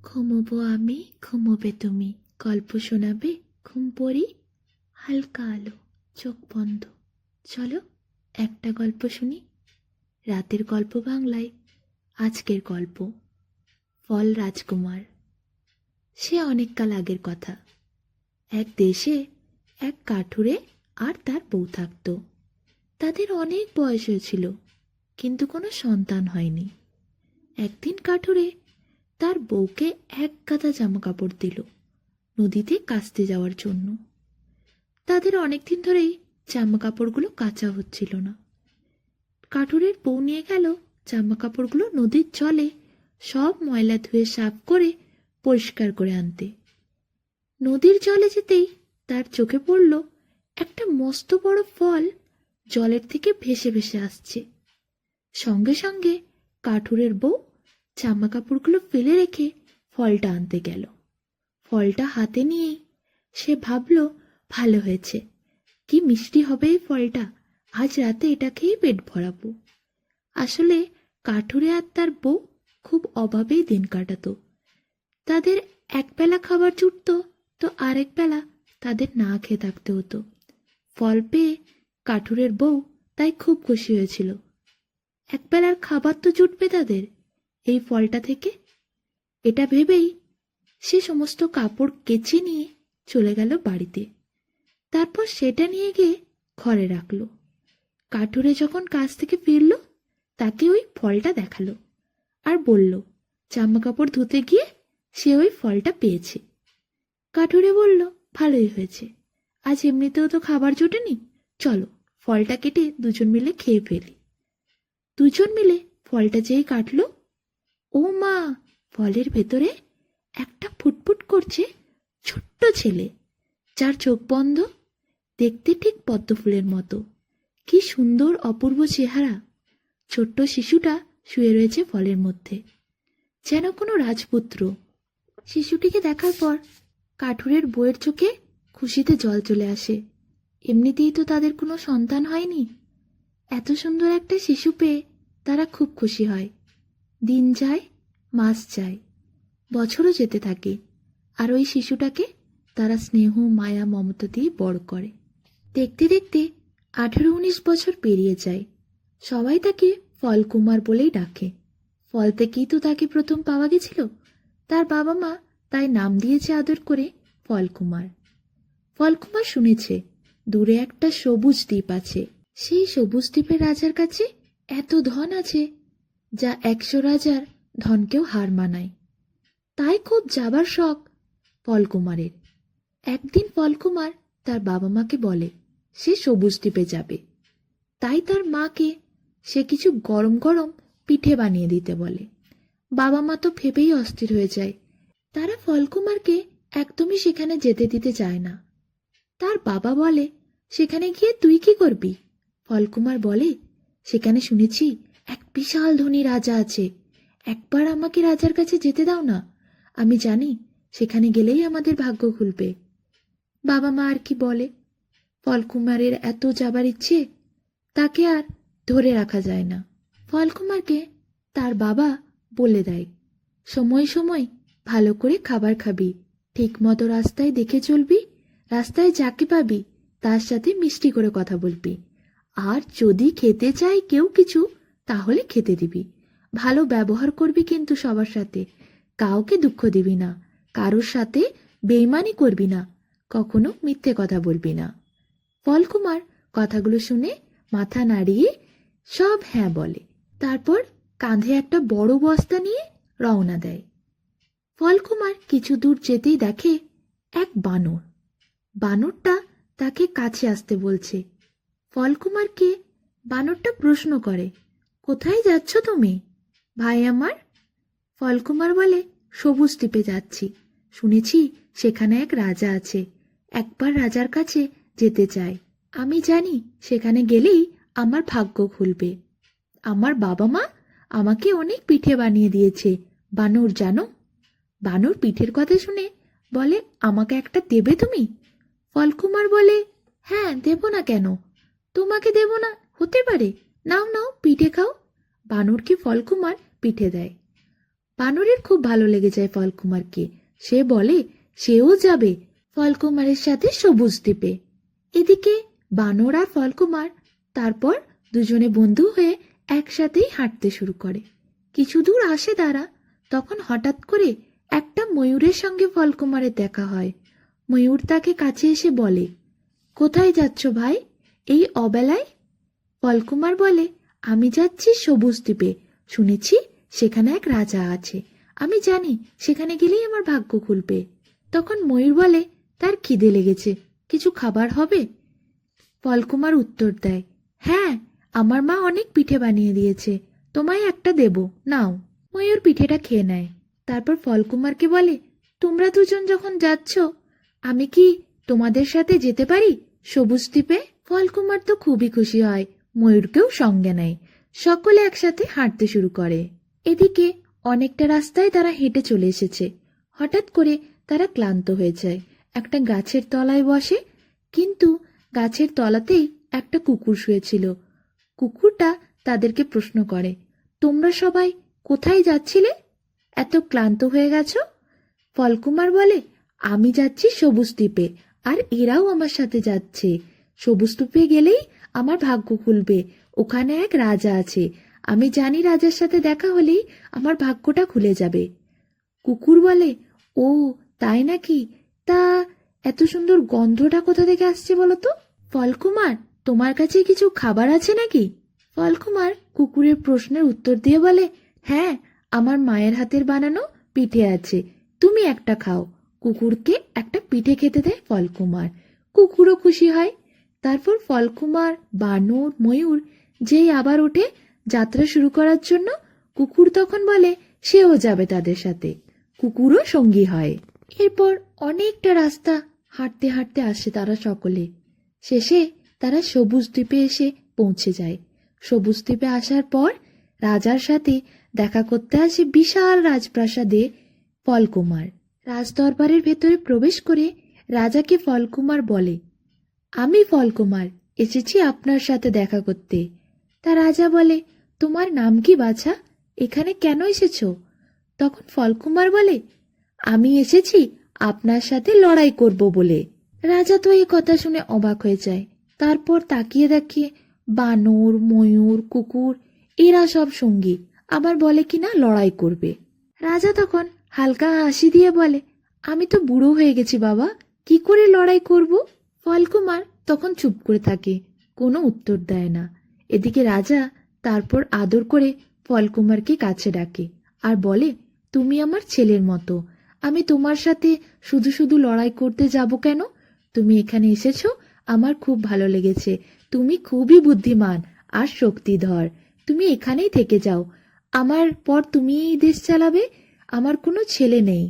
ঘুমোবো আমি, ঘুমোবে তুমি, গল্প শোনাবে ঘুম পড়ি। হালকা আলো, চোখ বন্ধ, চলো একটা গল্প শুনি। রাতের গল্প বাংলায়। আজকের গল্প ফল রাজকুমার। সে অনেককাল আগের কথা। এক দেশে এক কাঠুরে আর তার বউ থাকত। তাদের অনেক বয়স হয়েছিল, কিন্তু কোনো সন্তান হয়নি। একদিন কাঠুরে তার বউকে এক গাদা জামা কাপড় দিল নদীতে কাচতে যাওয়ার জন্য। তাদের অনেকদিন ধরেই জামা কাপড়গুলো কাচা হচ্ছিল না। কাঠুরের বউ নিয়ে গেল জামা কাপড়গুলো নদীর জলে সব ময়লা ধুয়ে সাফ করে পরিষ্কার করে আনতে। নদীর জলে যেতেই তার চোখে পড়ল একটা মস্ত বড় ফল জলের থেকে ভেসে ভেসে আসছে। সঙ্গে সঙ্গে কাঠুরের বউ জামা কাপড়গুলো ফেলে রেখে ফলটা আনতে গেল। ফলটা হাতে নিয়েই সে ভাবল, ভালো হয়েছে, কি মিষ্টি হবে এই ফলটা, আজ রাতে এটা খেয়েই পেট ভরাবো। আসলে কাঠুরে আর তার বউ খুব অভাবেই দিন কাটাতো। তাদের একবেলা খাবার জুটত, তো আরেক বেলা তাদের না খেয়ে থাকতে হতো। ফল পেয়ে কাঠুরের বউ তাই খুব খুশি হয়েছিল। একবেলার খাবার তো জুটবে তাদের এই ফলটা থেকে। এটা ভেবেই সে সমস্ত কাপড় কেচে নিয়ে চলে গেল বাড়িতে। তারপর সেটা নিয়ে গিয়ে ঘরে রাখল। কাঠুরে যখন কাজ থেকে ফিরল, তাকে ওই ফলটা দেখালো আর বলল জামা কাপড় ধুতে গিয়ে সে ওই ফলটা পেয়েছে। কাঠুরে বলল, ভালোই হয়েছে, আজ এমনিতেও তো খাবার জোটেনি, চলো ফলটা কেটে দুজন মিলে খেয়ে ফেলি। দুজন মিলে ফলটা যেই কাটল, ও মা, ফলের ভেতরে একটা ফুটফুট করছে ছোট্ট ছেলে, যার চোখ বন্ধ, দেখতে ঠিক পদ্ম ফুলের মতো। কি সুন্দর অপূর্ব চেহারা। ছোট্ট শিশুটা শুয়ে রয়েছে ফলের মধ্যে, যেন কোনো রাজপুত্র। শিশুটিকে দেখার পর কাঠুরের বউয়ের চোখে খুশিতে জল চলে আসে। এমনিতেই তো তাদের কোনো সন্তান হয়নি, এত সুন্দর একটা শিশু পেয়ে তারা খুব খুশি হয়। দিন যায়, মাস যায়, বছরও যেতে থাকে, আর ওই শিশুটাকে তারা স্নেহ, মায়া, মমতা দিয়ে বড় করে। দেখতে দেখতে 18-19 বছর পেরিয়ে যায়। সবাই তাকে ফলকুমার বলেই ডাকে। ফল থেকেই তো তাকে প্রথম পাওয়া গেছিল। তার বাবা মা তাই নাম দিয়েছে আদর করে ফলকুমার। ফলকুমার শুনেছে দূরে একটা সবুজ দ্বীপ আছে। সেই সবুজ দ্বীপের রাজার কাছে এত ধন আছে যা 100 রাজার ধনকেও হার মানায়। তাই খুব যাবার শখ ফলকুমারের। একদিন ফলকুমার তার বাবা মাকে বলে সে সবুজ দ্বীপে যাবে। তাই তার মাকে সে কিছু গরম গরম পিঠে বানিয়ে দিতে বলে। বাবা মা তো ভেবেই অস্থির হয়ে যায়। তারা ফলকুমারকে একদমই সেখানে যেতে দিতে চায় না। তার বাবা বলে, সেখানে গিয়ে তুই কি করবি? ফলকুমার বলে, সেখানে শুনেছি এক বিশাল ধনী রাজা আছে, একবার আমাকে রাজার কাছে যেতে দাও না, আমি জানি সেখানে গেলেই আমাদের ভাগ্য খুলবে। বাবা মা আর কি বলে, ফলকুমারের এত যাবার ইচ্ছে, তাকে আর ধরে রাখা যায় না। ফলকুমারকে তার বাবা বলে দেয়, সময় সময় ভালো করে খাবার খাবি, ঠিক মতো রাস্তায় দেখে চলবি, রাস্তায় যাকে পাবি তার সাথে মিষ্টি করে কথা বলবি, আর যদি খেতে চায় কেউ কিছু তাহলে খেতে দিবি, ভালো ব্যবহার করবি কিন্তু সবার সাথে, কাউকে দুঃখ দিবি না, কারোর সাথে বেইমানি করবি না, কখনো মিথ্যে কথা বলবি না। ফলকুমার কথাগুলো শুনে মাথা নাড়িয়ে সব হ্যাঁ বলে। তারপর কাঁধে একটা বড় বস্তা নিয়ে রওনা দেয়। ফলকুমার কিছু দূর যেতেই দেখে এক বানর। বানরটা তাকে কাছে আসতে বলছে। ফলকুমারকে বানরটা প্রশ্ন করে, কোথায় যাচ্ছ তুমি ভাই আমার? ফলকুমার বলে, সবুজ দ্বীপে যাচ্ছি, শুনেছি সেখানে এক রাজা আছে, একবার রাজার কাছে যেতে চাই, আমি জানি সেখানে গেলেই আমার ভাগ্য খুলবে। আমার বাবা মা আমাকে অনেক পিঠে বানিয়ে দিয়েছে বানর, জানো? বানর পিঠের কথা শুনে বলে, আমাকে একটা দেবে তুমি? ফলকুমার বলে, হ্যাঁ, দেব না কেন, তোমাকে দেব না হতে পারে, নাও নাও পিঠে খাও। বানরকে ফলকুমার পিঠে দেয়। বানরের খুব ভালো লেগে যায় ফলকুমারকে। সে বলে সেও যাবে ফলকুমারের সাথে সবুজ দ্বীপে। এদিকে বানর আর ফলকুমার তারপর দুজনে বন্ধু হয়ে একসাথেই হাঁটতে শুরু করে। কিছু দূর আসে তারা, তখন হঠাৎ করে একটা ময়ূরের সঙ্গে ফলকুমারের দেখা হয়। ময়ূর তাকে কাছে এসে বলে, কোথায় যাচ্ছ ভাই এই অবেলায়? ফলকুমার বলে, আমি যাচ্ছি সবুজ দ্বীপে, শুনেছি সেখানে এক রাজা আছে, আমি জানি সেখানে গেলেই আমার ভাগ্য খুলবে। তখন ময়ূর বলে, তার খিদে লেগেছে, কিছু খাবার হবে? ফলকুমার উত্তর দেয়, হ্যাঁ, আমার মা অনেক পিঠে বানিয়ে দিয়েছে, তোমায় একটা দেব, নাও। ময়ূর পিঠেটা খেয়ে নেয়। তারপর ফলকুমারকে বলে, তোমরা দুজন যখন যাচ্ছ, আমি কি তোমাদের সাথে যেতে পারি সবুজ দ্বীপে? ফলকুমার তো খুবই খুশি হয়, ময়ূরকেও সঙ্গে নেয়। সকলে একসাথে হাঁটতে শুরু করে। এদিকে অনেকটা রাস্তায় তারা হেঁটে চলে এসেছে। হঠাৎ করে তারা ক্লান্ত হয়ে যায়, একটা গাছের তলায় বসে। কিন্তু গাছের তলাতেই একটা কুকুর শুয়েছিল। কুকুরটা তাদেরকে প্রশ্ন করে, তোমরা সবাই কোথায় যাচ্ছিলে? এত ক্লান্ত হয়ে গেছো? ফলকুমার বলে, আমি যাচ্ছি সবুজ দ্বীপে, আর এরাও আমার সাথে যাচ্ছে। সবুজ দ্বীপে গেলেই আমার ভাগ্য খুলবে, ওখানে এক রাজা আছে, আমি জানি রাজার সাথে দেখা হলেই আমার ভাগ্যটা খুলে যাবে। কুকুর বলে, ও তাই নাকি? তা এত সুন্দর গন্ধটা কোথা থেকে আসছে বলো তো? ফলকুমার, তোমার কাছে কিছু খাবার আছে নাকি? ফলকুমার কুকুরের প্রশ্নের উত্তর দিয়ে বলে, হ্যাঁ, আমার মায়ের হাতের বানানো পিঠে আছে, তুমি একটা খাও। কুকুরকে একটা পিঠে খেতে দেয় ফলকুমার। কুকুরও খুশি হয়। তারপর ফলকুমার, বানর, ময়ূর যেই আবার ওঠে যাত্রা শুরু করার জন্য, কুকুর তখন বলে সেও যাবে তাদের সাথে। কুকুরও সঙ্গী হয়। এরপর অনেকটা রাস্তা হাঁটতে হাঁটতে আসে তারা সকলে। শেষে তারা সবুজ দ্বীপে এসে পৌঁছে যায়। সবুজ দ্বীপে আসার পর রাজার সাথে দেখা করতে আসে বিশাল রাজপ্রাসাদে ফলকুমার। রাজদরবারের ভেতরে প্রবেশ করে রাজাকে ফলকুমার বলে, আমি ফলকুমার, এসেছি আপনার সাথে দেখা করতে। তা রাজা বলে, তোমার নাম কি বাছা? এখানে কেন এসেছো? তখন ফলকুমার বলে, আমি এসেছি আপনার সাথে লড়াই করব বলে। রাজা তো এই কথা শুনে অবাক হয়ে যায়। তারপর তাকিয়ে দেখে বানর, ময়ূর, কুকুর এরা সব সঙ্গী, আবার বলে কিনা লড়াই করবে। রাজা তখন হালকা হাসি দিয়ে বলে, আমি তো বুড়ো হয়ে গেছি বাবা, কি করে লড়াই করব? ফলকুমার তখন চুপ করে থাকে, কোনো উত্তর দেয় না। এদিকে রাজা তারপর আদর করে ফলকুমারকে কাছে ডাকে আর বলে, তুমি আমার ছেলের মতো, আমি তোমার সাথে শুধু শুধু লড়াই করতে যাব কেন? তুমি এখানে এসেছো, আমার খুব ভালো লেগেছে, তুমি খুবই বুদ্ধিমান আর শক্তিধর, তুমি এখানেই থেকে যাও, আমার পর তুমি এই দেশ চালাবে। আমার কোনো ছেলে নেই,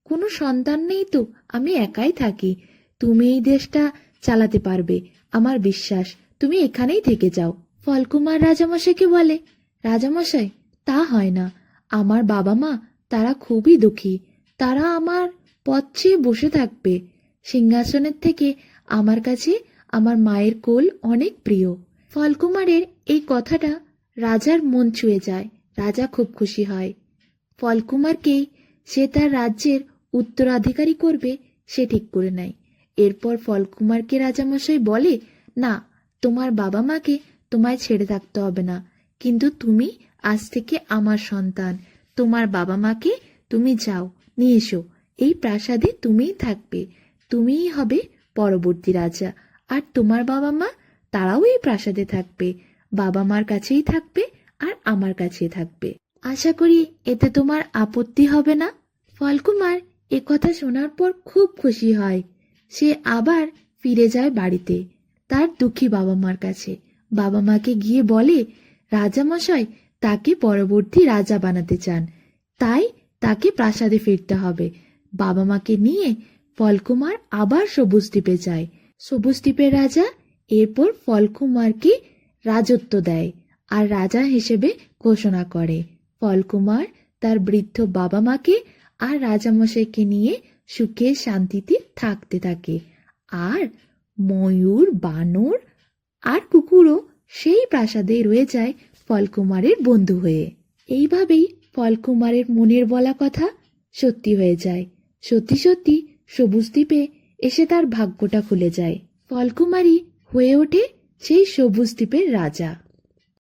কোনো সন্তান নেই, তো আমি একাই থাকি, তুমি এই দেশটা চালাতে পারবে, আমার বিশ্বাস, তুমি এখানেই থেকে যাও। ফলকুমার রাজামশাইকে বলে, রাজামশাই, তা হয় না, আমার বাবা মা তারা খুবই দুঃখী, তারা আমার পথ চেয়ে বসে থাকবে, সিংহাসনের থেকে আমার কাছে আমার মায়ের কোল অনেক প্রিয়। ফলকুমারের এই কথাটা রাজার মন ছুঁয়ে যায়। রাজা খুব খুশি হয়। ফলকুমারকেই সে তার রাজ্যের উত্তরাধিকারী করবে সে ঠিক করে নেয়। এরপর ফলকুমারকে রাজামশাই বলে, না, তোমার বাবা মাকে তোমায় ছেড়ে থাকতে হবে না, কিন্তু তুমি আজ থেকে আমার সন্তান, তোমার বাবা মাকে তুমি যাও, নিয়ে এসো, এই প্রাসাদে তুমিই থাকবে, তুমিই হবে পরবর্তী রাজা, আর তোমার বাবা মা তারাও এই প্রাসাদে থাকবে, বাবা মার কাছেই থাকবে আর আমার কাছেই থাকবে। আশা করি এতে তোমার আপত্তি হবে না? ফলকুমার এ কথা শোনার পর খুব খুশি হয়। সে আবার ফিরে যায় বাড়িতে, তার দুঃখী বাবা মার কাছে। বাবা মাকে গিয়ে বলে, রাজামশাই তাকে পরবর্তী রাজা বানাতে চান, তাই তাকে প্রাসাদে ফিরতে হবে। বাবা মাকে নিয়ে ফলকুমার আবার সবুজ দ্বীপে যায়। সবুজ দ্বীপের রাজা এরপর ফলকুমারকে রাজত্ব দেয় আর রাজা হিসেবে ঘোষণা করে। ফলকুমার তার বৃদ্ধ বাবা মাকে আর রাজামশাইকে নিয়ে সুখে শান্তিতে থাকতে থাকে, আর ময়ূর, বানর আর কুকুরও সেই প্রাসাদে রয়ে যায় ফলকুমারের বন্ধু হয়ে। এইভাবেই ফলকুমারের মনের বলা কথা সত্যি হয়ে যায়। সত্যি সত্যি সবুজ দ্বীপে এসে তার ভাগ্যটা খুলে যায়। ফলকুমারী হয়ে ওঠে সেই সবুজ দ্বীপের রাজা।